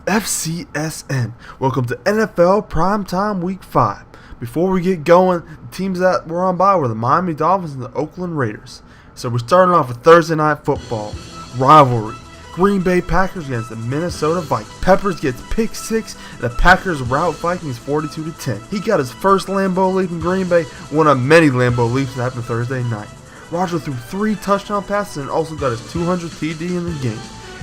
FCSN. Welcome to NFL Primetime Week 5. Before we get going, the teams that were on bye were the Miami Dolphins and the Oakland Raiders. So we're starting off with Thursday Night Football. Rivalry. Green Bay Packers against the Minnesota Vikings. Peppers gets pick 6, and the Packers rout Vikings 42-10. He got his first Lambeau leap in Green Bay, one of many Lambeau leaps that happened Thursday night. Roger threw 3 touchdown passes and also got his 200th TD in the game.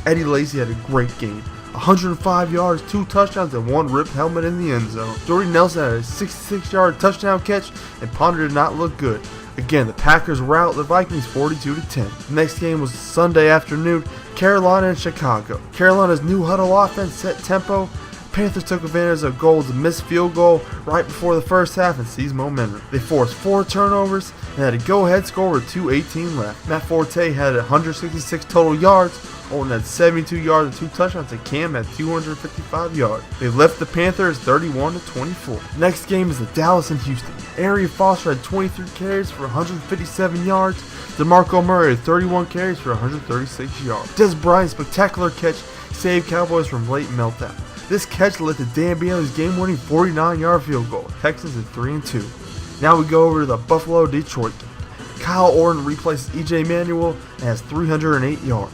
Eddie Lacy had a great game. 105 yards, 2 touchdowns, and 1 ripped helmet in the end zone. Jordy Nelson had a 66-yard touchdown catch, and Ponder did not look good. Again, the Packers rout the Vikings 42-10. The next game was Sunday afternoon, Carolina and Chicago. Carolina's new huddle offense set tempo. Panthers took advantage of Gold's missed field goal right before the first half and seized momentum. They forced 4 turnovers and had a go-ahead score with 2:18 left. Matt Forte had 166 total yards. Olin had 72 yards and 2 touchdowns, and Cam had 255 yards. They left the Panthers 31-24. Next game is the Dallas and Houston. Arian Foster had 23 carries for 157 yards. DeMarco Murray had 31 carries for 136 yards. Des Bryant's spectacular catch saved Cowboys from late meltdown. This catch led to Dan Bailey's game-winning 49-yard field goal. Texans at 3-2. Now we go over to the Buffalo-Detroit game. Kyle Orton replaces E.J. Manuel and has 308 yards.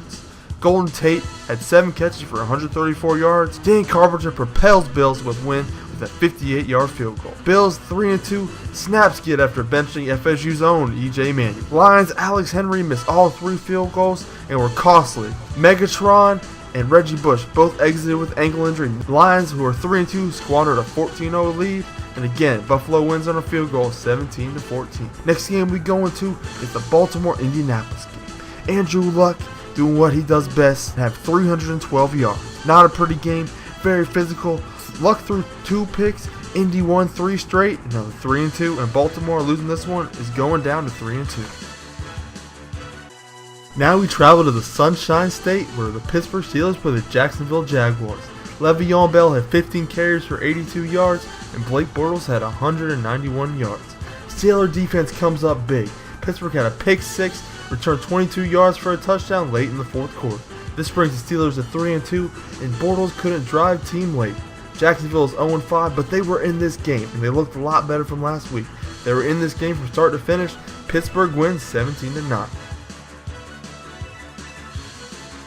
Golden Tate had 7 catches for 134 yards. Dan Carpenter propels Bills with win with a 58-yard field goal. Bills 3-2 snap skid after benching FSU's own E.J. Manuel. Lions Alex Henry missed all 3 field goals and were costly. Megatron and Reggie Bush both exited with ankle injury. Lions, who are 3-2, squandered a 14-0 lead. And again, Buffalo wins on a field goal 17-14. Next game we go into is the Baltimore-Indianapolis game. Andrew Luck doing what he does best, have 312 yards. Not a pretty game, very physical. Luck threw 2 picks. Indy won 3 straight, another 3-2, and Baltimore losing this one is going down to 3-2. Now we travel to the Sunshine State where the Pittsburgh Steelers play the Jacksonville Jaguars. Le'Veon Bell had 15 carries for 82 yards, and Blake Bortles had 191 yards. Steelers defense comes up big. Pittsburgh had a pick 6, returned 22 yards for a touchdown late in the fourth quarter. This brings the Steelers to 3-2, and Bortles couldn't drive team late. Jacksonville is 0-5, but they were in this game, and they looked a lot better from last week. They were in this game from start to finish. Pittsburgh wins 17-9.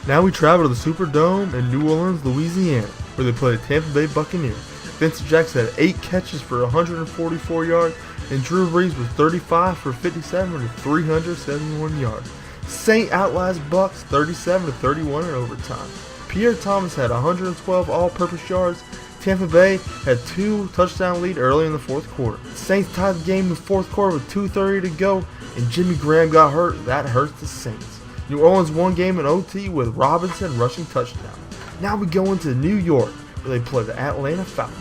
Now we travel to the Superdome in New Orleans, Louisiana, where they play the Tampa Bay Buccaneers. Vincent Jackson had 8 catches for 144 yards, and Drew Brees was 35 for 57 with 371 yards. Saint outlasts Bucks 37-31 in overtime. Pierre Thomas had 112 all-purpose yards. Tampa Bay had 2 touchdown lead early in the fourth quarter. Saints tied the game in the fourth quarter with 2:30 to go, and Jimmy Graham got hurt. That hurts the Saints. New Orleans won game in OT with Robinson rushing touchdown. Now we go into New York, where they play the Atlanta Falcons.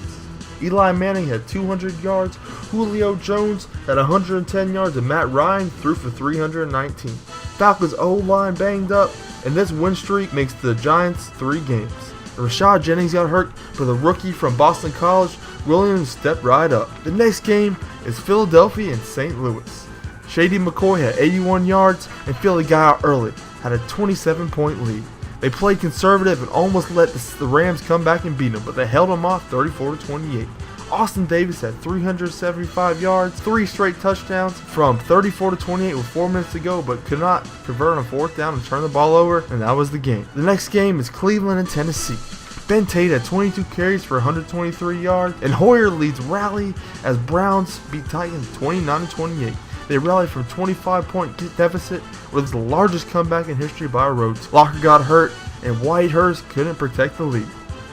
Eli Manning had 200 yards, Julio Jones had 110 yards, and Matt Ryan threw for 319. Falcons O-line banged up, and this win streak makes the Giants 3 games. Rashad Jennings got hurt, but the rookie from Boston College, Williams, stepped right up. The next game is Philadelphia and St. Louis. Shady McCoy had 81 yards, and Philly got out early, had a 27-point lead. They played conservative and almost let the Rams come back and beat them, but they held them off 34-28. Austin Davis had 375 yards, 3 straight touchdowns from 34-28 with 4 minutes to go, but could not convert on 4th down and turn the ball over, and that was the game. The next game is Cleveland and Tennessee. Ben Tate had 22 carries for 123 yards, and Hoyer leads rally as Browns beat Titans 29-28. They rallied from 25-point deficit with the largest comeback in history by a road team. Locker got hurt, and Whitehurst couldn't protect the lead.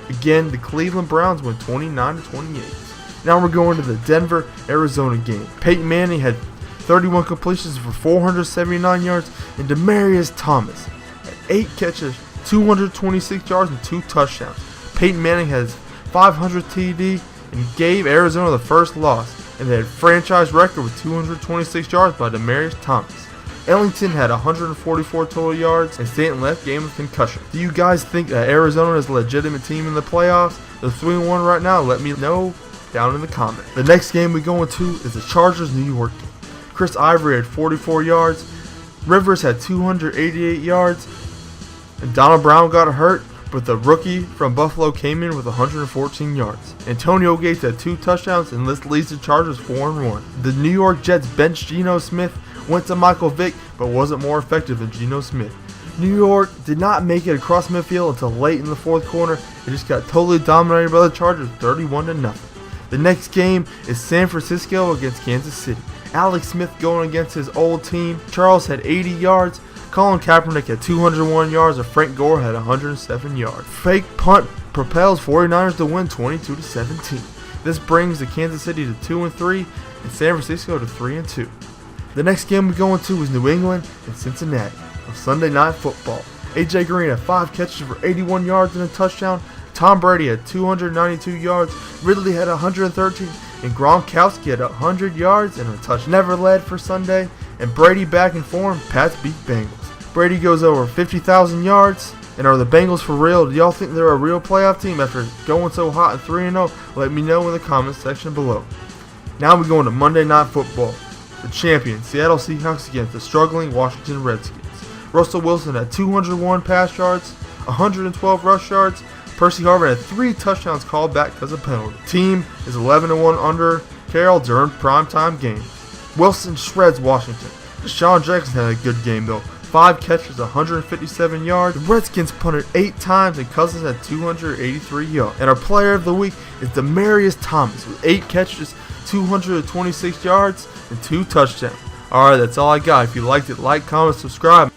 Again, the Cleveland Browns went 29-28. Now we're going to the Denver-Arizona game. Peyton Manning had 31 completions for 479 yards, and Demaryius Thomas had 8 catches, 226 yards, and 2 touchdowns. Peyton Manning has 500 TD and gave Arizona the first loss, and they had franchise record with 226 yards by Demaryius Thomas. Ellington had 144 total yards, and Stanton left game with concussion. Do you guys think that Arizona is a legitimate team in the playoffs? They're 3-1 right now. Let me know down in the comments. The next game we go into is the Chargers-New York game. Chris Ivory had 44 yards. Rivers had 288 yards. And Donald Brown got hurt, but the rookie from Buffalo came in with 114 yards. Antonio Gates had 2 touchdowns, and this leads the Chargers 4-1. The New York Jets benched Geno Smith, went to Michael Vick, but wasn't more effective than Geno Smith. New York did not make it across midfield until late in the 4th quarter. It just got totally dominated by the Chargers, 31-0. The next game is San Francisco against Kansas City. Alex Smith going against his old team. Charles had 80 yards. Colin Kaepernick had 201 yards, and Frank Gore had 107 yards. Fake punt propels 49ers to win 22-17. This brings the Kansas City to 2-3 and San Francisco to 3-2. The next game we go into is New England and Cincinnati on Sunday Night Football. AJ Green had 5 catches for 81 yards and a touchdown. Tom Brady had 292 yards. Ridley had 113, and Gronkowski had 100 yards and a touch. Never led for Sunday, and Brady back in form. Pats beat Bengals. Brady goes over 50,000 yards. And are the Bengals for real? Do y'all think they're a real playoff team after going so hot at 3-0? Let me know in the comments section below. Now we go into Monday Night Football. The champion Seattle Seahawks against the struggling Washington Redskins. Russell Wilson had 201 pass yards, 112 rush yards. Percy Harvin had 3 touchdowns called back because of penalty. Team is 11-1 under Carroll during primetime games. Wilson shreds Washington. Deshaun Jackson had a good game though. 5 catches, 157 yards. The Redskins punted 8 times and Cousins had 283 yards. And our player of the week is Demaryius Thomas with 8 catches, 226 yards, and 2 touchdowns. Alright, that's all I got. If you liked it, like, comment, subscribe.